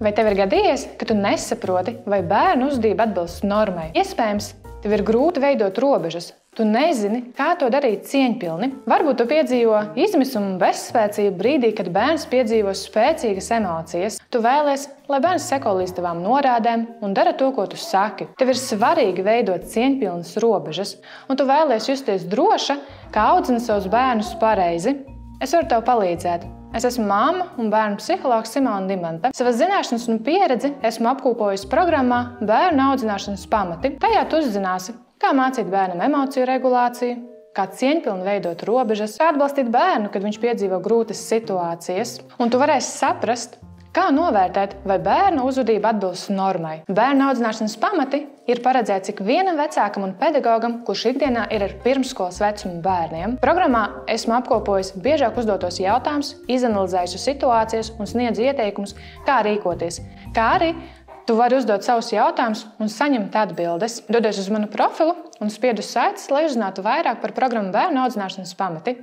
Vai tev ir gadījies, ka tu nesaproti, vai bērnu uzvedība atbilst normai? Iespējams, tev ir grūti veidot robežas. Tu nezini, kā to darīt cieņpilni. Varbūt tu piedzīvo izmisumu un bezspēcību brīdī, kad bērns piedzīvo spēcīgas emocijas. Tu vēlies, lai bērns seko līdz tavām norādēm un dara to, ko tu saki. Tev ir svarīgi veidot cieņpilnas robežas, un tu vēlies justies droša, kā audzina savus bērnus pareizi. Es varu tev palīdzēt. Es esmu mamma un bērnu psihologs Simona Dimanta. Savas zināšanas un pieredzi esmu apkopojusi programmā Bērnu audzināšanas pamati. Tajā tu uzzināsi, kā mācīt bērnam emociju regulāciju, kā cieņpilni veidot robežas, kā atbalstīt bērnu, kad viņš piedzīvo grūtas situācijas. Un tu varēsi saprast, kā novērtēt, vai bērnu uzvedība atbilst normai. Bērnu audzināšanas pamati ir paredzēts ikvienam vecākam un pedagogam, kurš ikdienā ir ar pirmsskolas vecuma bērniem. Programmā esmu apkopojis biežāk uzdotos jautājumus, izanalizējusi situācijas un sniedzu ieteikumus, kā rīkoties. Kā arī tu vari uzdot savus jautājumus un saņemt atbildes. Dodies uz manu profilu un spied uz saites, lai uzzinātu vairāk par programmu Bērnu audzināšanas pamati.